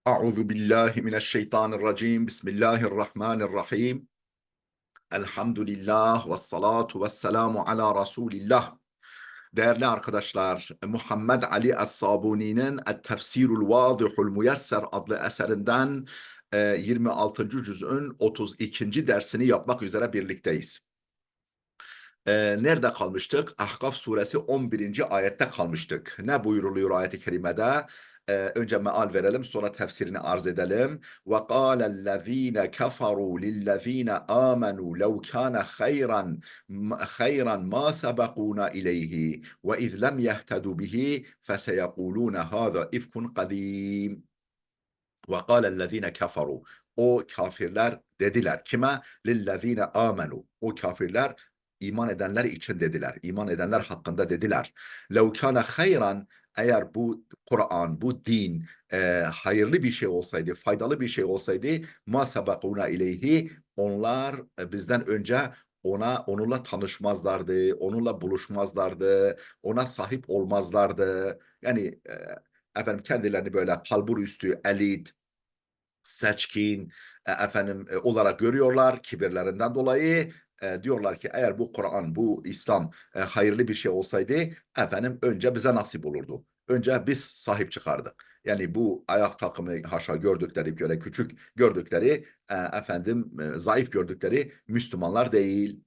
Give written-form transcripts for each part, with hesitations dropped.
Euzu billahi mineşşeytanirracim. Bismillahirrahmanirrahim. Elhamdülillah ve salatu ve selamu ala Resulillah. Değerli arkadaşlar, Muhammed Ali Es-Sabuni'nin Et-Tefsirul Vadihul Muyesser adlı eserinden 26. cüz'ün 32. dersini yapmak üzere birlikteyiz. Nerede kalmıştık? Ahkaf suresi 11. ayette kalmıştık. Ne buyuruluyor ayet-i kerimede? Önce meal verelim, sonra tefsirini arz edelim. وَقَالَ الَّذ۪ينَ كَفَرُوا لِلَّذ۪ينَ آمَنُوا لَوْ كَانَ خَيْرًا مَا سَبَقُونَ إِلَيْهِ وَإِذْ لَمْ يَهْتَدُوا بِهِ فَسَيَقُولُونَ هَذَا إِفْكٌ قَد۪يمٌ وَقَالَ الَّذ۪ينَ كَفَرُوا O kafirler dediler. Kime? لِلَّذ۪ينَ آمَنُوا O kafirler iman edenler için dediler. İman edenler hakkında dediler. لَوْ كَانَ خَيْرًا Eğer bu Kur'an, bu din hayırlı bir şey olsaydı, faydalı bir şey olsaydı مَا سَبَقُونَ اِلَيْهِ Onlar bizden önce onunla tanışmazlardı, onunla buluşmazlardı, ona sahip olmazlardı. Yani efendim kendilerini böyle kalbur üstü, elit, seçkin olarak görüyorlar kibirlerinden dolayı. Diyorlar ki eğer bu Kur'an, bu İslam hayırlı bir şey olsaydı önce bize nasip olurdu. Önce biz sahip çıkardık. Yani bu ayak takımı haşa gördükleri, böyle küçük gördükleri, zayıf gördükleri Müslümanlar değil.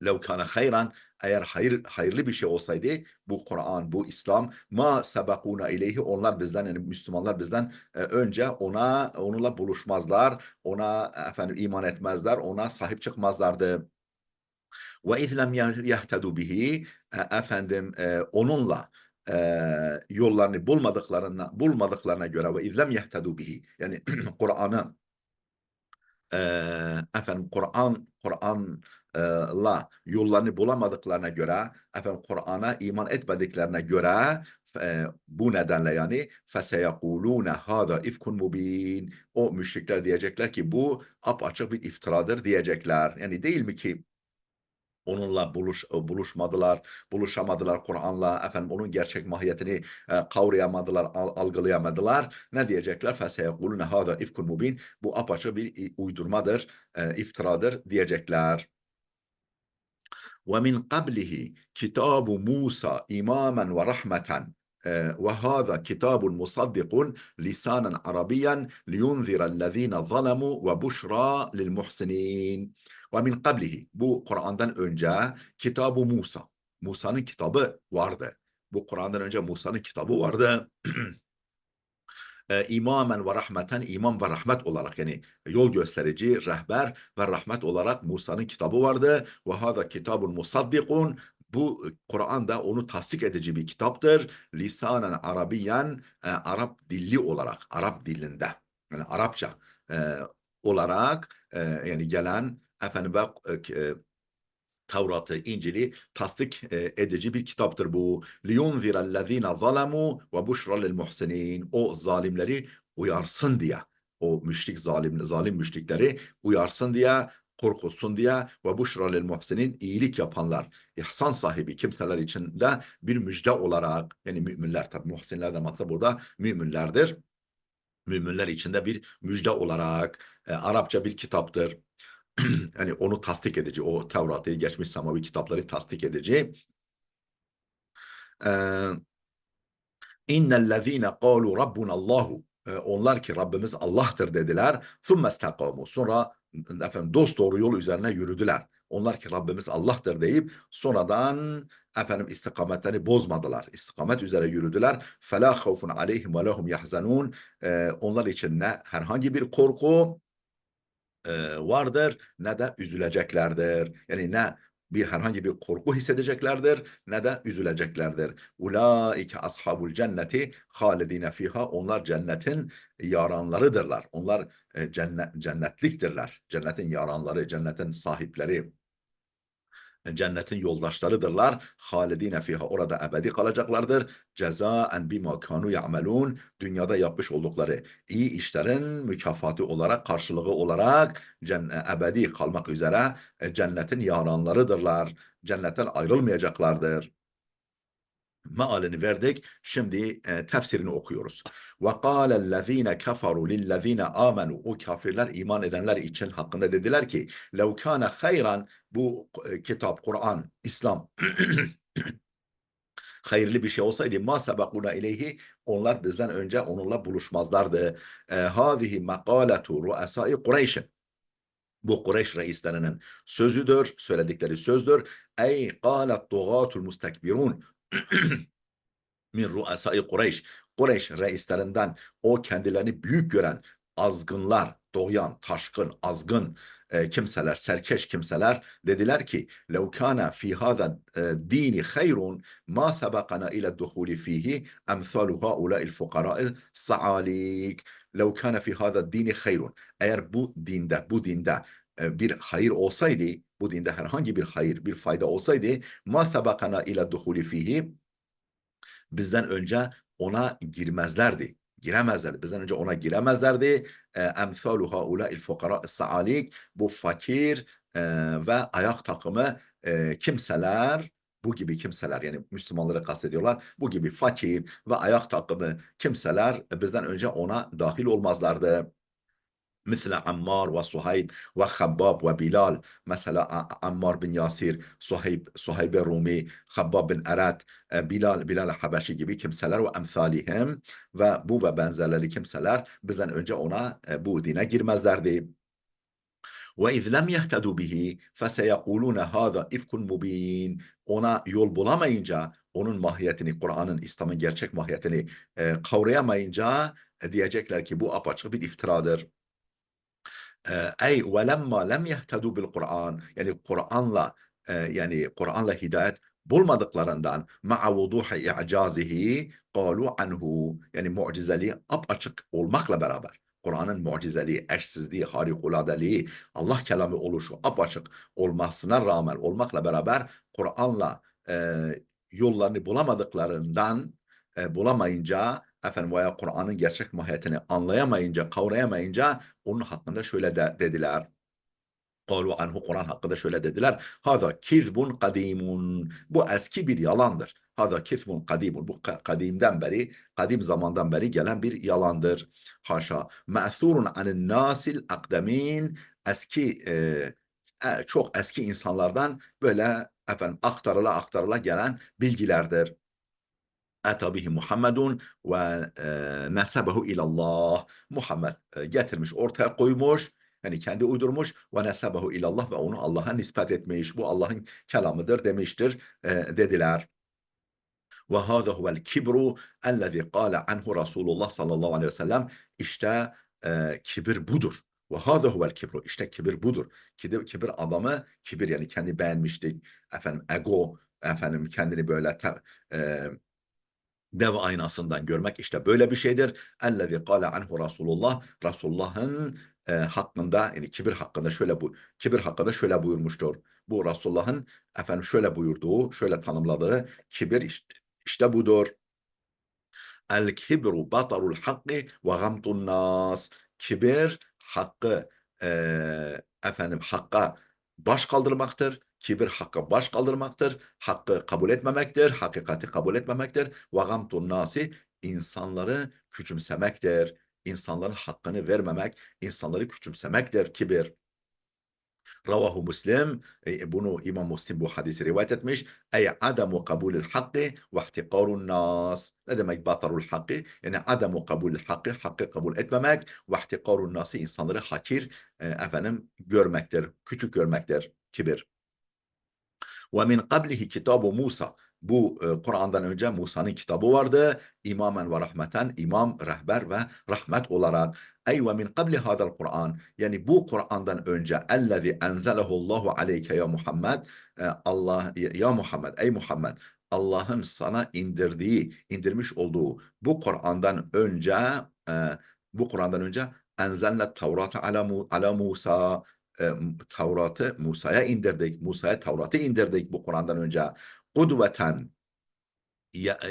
لَوْ كَانَ خَيْرًا Eğer hayırlı bir şey olsaydı bu Kur'an, bu İslam ma sebekuna ileyhi onlar bizden yani Müslümanlar bizden önce onunla buluşmazlar, ona iman etmezler, ona sahip çıkmazlardı. Ve izlem yehtedu bihi onunla yollarını bulmadıklarına göre ve izlem yehtedu bihi yani Kur'an'ı Kur'an'la yollarını bulamadıklarına göre, Kur'an'a iman etmediklerine göre bu nedenle yani فَسَيَقُولُونَ هَذَا اِفْكٌ مُب۪ينَ O müşrikler diyecekler ki bu apaçık bir iftiradır diyecekler. Yani değil mi ki onunla buluşamadılar Kur'an'la, onun gerçek mahiyetini kavrayamadılar, algılayamadılar. Ne diyecekler? فَسَيَقُولُونَ هَذَا اِفْكٌ مُب۪ينَ Bu apaçık bir uydurmadır, iftiradır diyecekler. وَمِنْ قَبْلِهِ كِتَابُ مُوسَى إِمَامًا وَرَحْمَةً وهذا كتاب مصدق لسانا عربيا لينذر الذين ظلموا وبشرى للمحسنين. ومن قبله bu Kur'an'dan önce Kitab-ı Musa. Musa'nın kitabı vardı. Bu Kur'an'dan önce Musa'nın kitabı vardı. İmamen ve rahmeten imam ve rahmet olarak yani yol gösterici, rehber ve rahmet olarak Musa'nın kitabı vardı. Ve hâzâ kitabun musaddikun bu Kur'an'da onu tasdik edici bir kitaptır. Lisanen Arabiyen Arap dilli olarak, Arap dilinde yani Arapça olarak yani gelen Tevrat'ı, İncil'i tasdik edici bir kitaptır bu. لِيُنْذِرَ الَّذ۪ينَ ظَلَمُوا وَبُشْرَ لِلْمُحْسِنِينَ O zalimleri uyarsın diye, o zalim müşrikleri uyarsın diye, korkutsun diye ve buşra lil muhsinin iyilik yapanlar, ihsan sahibi kimseler için de bir müjde olarak yani müminler tabi muhsinlerden maksat burada müminlerdir. Müminler için de bir müjde olarak Arapça bir kitaptır. Yani onu tasdik edici, o Tevrat'ı, geçmiş samavi kitapları tasdik edici. İnnellezîne kâlu rabbunallahu Onlar ki Rabbimiz Allah'tır dediler. Thumme istekâmû Sonra dost doğru yol üzerine yürüdüler. Onlar ki Rabbimiz Allah'tır deyip sonradan istikametleri bozmadılar. İstikamet üzere yürüdüler. Felâ havfun aleyhim ve lehum yahzanûn Onlar için ne herhangi bir korku vardır ne de üzüleceklerdir. Yani ne herhangi bir korku hissedeceklerdir ne de üzüleceklerdir. Ulaike ashabul cenneti halidine fiha Onlar cennetin yaranlarıdırlar. Onlar cennetliktirler. Cennetin yaranları, cennetin sahipleri. Cennetin yoldaşlarıdırlar. Halidine fiha Orada ebedi kalacaklardır. Cezaen bima kanu ya'melun Dünyada yapmış oldukları iyi işlerin mükafatı olarak, karşılığı olarak ebedi kalmak üzere cennetin yaranlarıdırlar. Cennetten ayrılmayacaklardır. Mealini verdik. Şimdi tefsirini okuyoruz. Ve kâlellezîne keferu lillezîne âmenû. O kafirler iman edenler için hakkında dediler ki lev kâne hayran, bu kitap, Kur'an, İslam hayırlı bir şey olsaydı ma sebekuna ileyhi, onlar bizden önce onunla buluşmazlardı. Hâzihi mekâletu ru'asâi Kureyş'in. Bu Kureyş reislerinin sözüdür, söyledikleri sözdür. Ey kâlet dugâtul mustekbirun min ru'asai Kureyş. Kureyş reislerinden, o kendilerini büyük gören azgınlar, doğuyan, taşkın, azgın kimseler, serkeş kimseler dediler ki lev kana fi hâzâ dini hayrun ma sebekana ile duhuli fihi emsalu haulâ'il fukarâ'il sa'alik. Lev kana fi hâzâ dini hayrun. Eğer bu dinde bir hayır olsaydı, bu dinde herhangi bir hayır, bir fayda olsaydı ma sebekana ile duhuli fihi, bizden önce ona girmezlerdi. Giremezlerdi. Bizden önce ona giremezlerdi. Emsalu haulâ'il fukarâ'is sa'alik. Bu fakir ve ayak takımı kimseler, bu gibi kimseler, yani Müslümanları kastediyorlar. Bu gibi fakir ve ayak takımı kimseler bizden önce ona dahil olmazlardı. مثل عمار وصهيب وخباب وبلال. مثلا عمار بن Yasir, Suheyb Rumi, Habbab bin Erat, Bilal Habeşi gibi kimseler ve emsalihim, ve bu ve benzerleri kimseler bizden önce ona bu dine girmezlerdi. Ve iz lem yehtedu bihi feseyekulune hâzâ ifkun mubîn. Ona yol bulamayınca, onun mahiyetini, Kur'an'ın, İslam'ın gerçek mahiyetini kavrayamayınca diyecekler ki bu apaçık bir iftiradır. Ey ve lemma lem yehtedu bil Kur'an, yani Kur'an'la hidayet bulmadıklarından ma'a vuduhi i'cazihi qalu anhu, yani mucizeliği apaçık olmakla beraber, Kur'an'ın mucizeliği, eşsizliği, harikuladeliği, Allah kelamı oluşu apaçık olmasına rağmen, olmakla beraber Kur'an'la yollarını bulamayınca veya Kur'an'ın gerçek mahiyetini anlayamayınca, kavrayamayınca onun hakkında şöyle dediler. Kalu anhu, Kur'an hakkında şöyle dediler. Hâzâ kizbun kadimun. Bu eski bir yalandır. Hâzâ kizbun kadimun. Bu kadim zamandan beri gelen bir yalandır. Haşa. Me'thûrun anin nasil akdemin. Çok eski insanlardan böyle aktarıla gelen bilgilerdir. Ata bihi Muhammedun ve nesebehu ilallah. Muhammed getirmiş, ortaya koymuş, yani kendi uydurmuş, ve nesebehu ilallah, ve onu Allah'a nispet etmiş. Bu Allah'ın kelamıdır demiştir dediler. Ve hâzâ huvel kibru ellezî kâle anhu Resulullah sallallahu aleyhi ve sellem. İşte kibir budur. Ve hâzâ huvel kibru. İşte kibir budur. Kibir adamı, kibir yani kendi beğenmişlik, ego, kendini böyle dev aynasından görmek, işte böyle bir şeydir. Ellezî kâle anhu Resulullah. Resulullah'ın hakkında, yani kibir hakkında şöyle buyurmuştur. Bu Resulullah'ın şöyle buyurduğu, şöyle tanımladığı kibir işte budur. El kibru batarul hakkı ve gamtun nas. Kibir hakka baş kaldırmaktır. Kibir hakka baş kaldırmaktır. Hakkı kabul etmemektir. Hakikati kabul etmemektir. Ve gamtun nasi, insanları küçümsemektir. İnsanların hakkını vermemek, insanları küçümsemektir kibir. Ravahu Müslim. Bunu İmam Müslim bu hadisi rivayet etmiş. Ey adamu kabulül hakkı ve ihtikarun nas. Ne demek batarul hakkı? Yani adamu kabulül hakkı, hakkı kabul etmemek, ve ihtikarun nası, insanları hakir görmektir, küçük görmektir, kibir. Ve min qablihi kitabu Musa. Bu Kur'an'dan önce Musa'nın kitabı vardı. İmamen ve rahmeten, imam, rehber ve rahmet olarak. Ey ve min qabli hadal Kur'an. Yani bu Kur'an'dan önce ellezî enzelehullahu aleyke ya Muhammed. Ya Muhammed, ey Muhammed. Allah'ın sana indirmiş olduğu bu Kur'an'dan önce e, enzelne Tevrat'ı ala Musa. Tevrat'ı Musa'ya indirdik. Musa'ya Tevrat'ı indirdik bu Kur'an'dan önce. Kudveten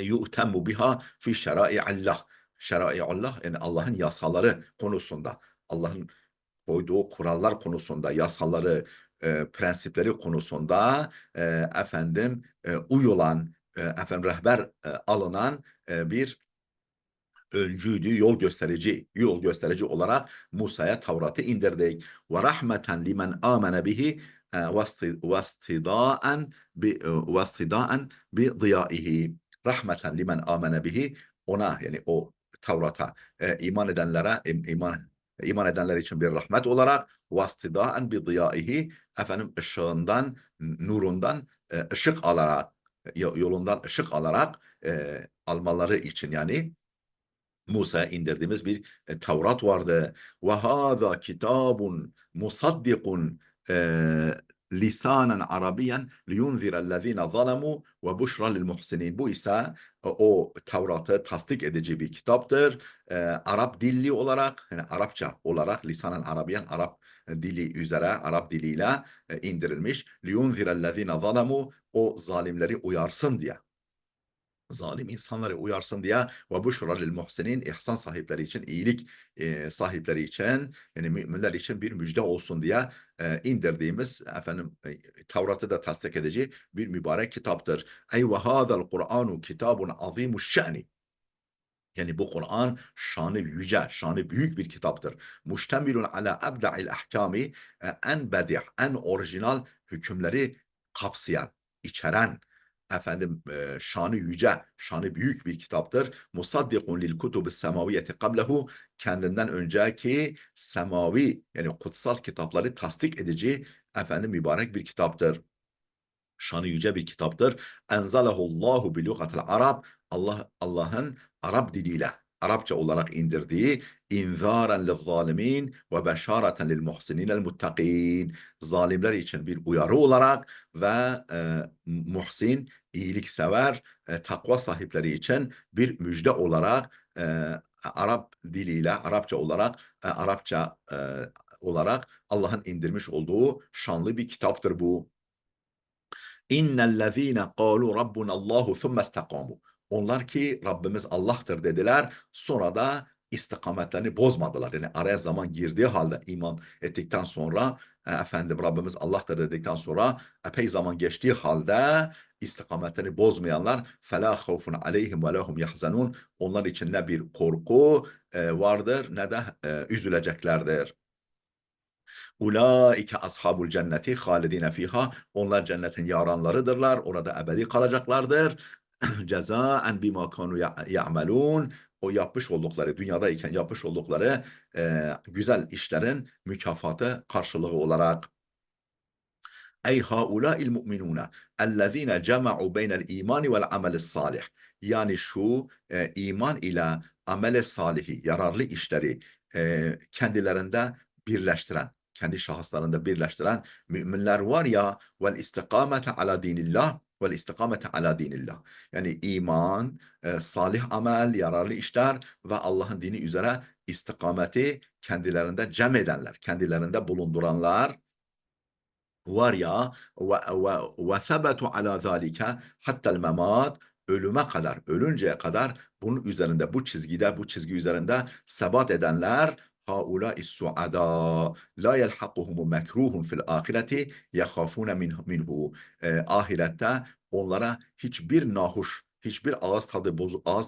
yu'temmu biha fi şerai'illah. Şerai'ullah, yani Allah'ın yasaları konusunda. Allah'ın koyduğu kurallar konusunda, yasaları, prensipleri konusunda uyulan, rehber alınan bir öncüydü, yol gösterici olarak Musa'ya Tevrat'ı indirdik. Ve rahmeten limen amene bihi ve bi diyaihi. Rahmeten limen amene bihi, ona yani o Tevrat'a iman edenler için bir rahmet olarak vastidaen bi diyaihi, ışığından, nurundan ışık alarak, yolundan ışık alarak almaları için, yani Musa'ya indirdiğimiz bir Tevrat vardı. Ve hâzâ kitâbun musaddikun lisanen arabiyen liyunzirellezîne zalemû ve buşra lil muhsinin. Bu ise o Tevrat'ı tasdik edici bir kitaptır. Arap dilli olarak, yani Arapça olarak, lisanen arabiyen, Arap dili üzere, Arap diliyle indirilmiş. Liyunzirellezîne zalemû, o zalimleri uyarsın diye, zalim insanları uyarsın diye, ve buşra lil muhsinin, ihsan sahipleri için, iyilik sahipleri için, yani müminler için bir müjde olsun diye indirdiğimiz Tevrat'ı da tasdik edici bir mübarek kitaptır. Ey ve hâzel Kur'anu kitabun azimuş şe'ni. Yani bu Kur'an şanı yüce, şanı büyük bir kitaptır. Muştemilun ala ebda'il ahkami, en bedih, en orijinal hükümleri kapsayan, içeren, şanı yüce, şanı büyük bir kitaptır. Musaddikun lil kutubis semaviyeti qablehu, kendinden önceki semavi, yani kutsal kitapları tasdik edici mübarek bir kitaptır. Şanı yüce bir kitaptır. Enzalehullahu bi lugatil Arab, Allah'ın Arap diliyle, Arapça olarak indirdiği, inzaren lil zalimin ve beşareten lil muhsinинel muttaqin, zalimler için bir uyarı olarak ve muhsin, iyiliksever, takva sahipleri için bir müjde olarak Arap diliyle, Arapça olarak Allah'ın indirmiş olduğu şanlı bir kitaptır bu. İnnellezîne kâlû rabbunallâhu thumme istekâmû. Onlar ki Rabbimiz Allah'tır dediler, sonra da istikametlerini bozmadılar. Yani araya zaman girdiği halde, iman ettikten sonra, Rabbimiz Allah'tır dedikten sonra epey zaman geçtiği halde istikametlerini bozmayanlar, فَلَا خَوْفٌ عَلَيْهِمْ وَلَا هُمْ يَحْزَنُونَ. Onlar için ne bir korku vardır, ne de üzüleceklerdir. Ulaike ashabul cenneti halidine fiha. Onlar cennetin yaranlarıdırlar. Orada ebedi kalacaklardır. Cezaen bima kanu ya'melun. O yapmış oldukları, dünyadayken yapmış oldukları güzel işlerin mükafatı, karşılığı olarak. Ey haulâil mu'minûne ellezîne cema'u beynel imani vel amelis salih. Yani şu iman ile amele salihi, yararlı işleri kendilerinde birleştiren, kendi şahıslarında birleştiren müminler var ya, vel istikamete ala dinillah, vel istikamete ala dinillah. Yani iman, salih amel, yararlı işler ve Allah'ın dini üzere istikameti kendilerinde cem edenler, kendilerinde bulunduranlar var ya, ve sebetu ala zalike hattel memat, ölüme kadar, ölünceye kadar bunun üzerinde, bu çizgi üzerinde sebat edenler, haulâ suada la yelhakuhumu mekruhun fil ahireti yehafune minhu. Ahirette onlara hiçbir nahoş, hiçbir ağız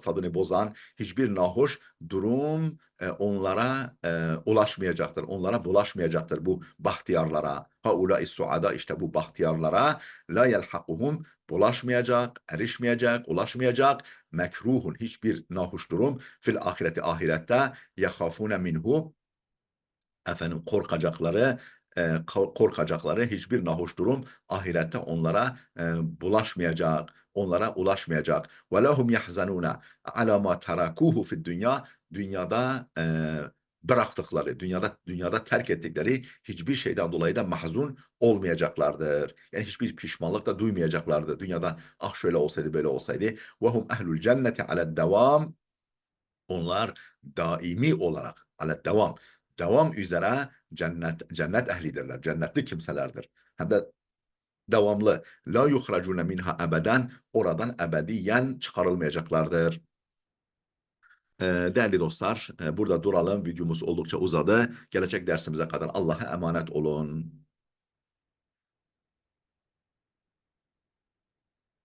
tadını bozan hiçbir nahoş durum onlara ulaşmayacaktır, onlara bulaşmayacaktır, bu bahtiyarlara. Haulâ suada, işte bu bahtiyarlara, la yelhakuhum, bulaşmayacak, erişmeyecek, ulaşmayacak, mekruhun, hiçbir nahoş durum, fil ahireti, ahirette, yehafune minhu, korkacakları hiçbir nahoş durum ahirette onlara bulaşmayacak, onlara ulaşmayacak. Ve lehum yahzanune ala ma terakuhu fid dünya, dünyada bıraktıkları, dünyada terk ettikleri hiçbir şeyden dolayı da mahzun olmayacaklardır. Yani hiçbir pişmanlık da duymayacaklardır. Dünyada ah şöyle olsaydı, böyle olsaydı. Ve hum ehlul cenneti aled devam. Onlar daimi olarak aled devam, devam üzere cennet ehlidirler. Cennetli kimselerdir. Hem de devamlı. La yuhracune minha ebeden, oradan ebediyen çıkarılmayacaklardır. Değerli dostlar, burada duralım. Videomuz oldukça uzadı. Gelecek dersimize kadar Allah'a emanet olun.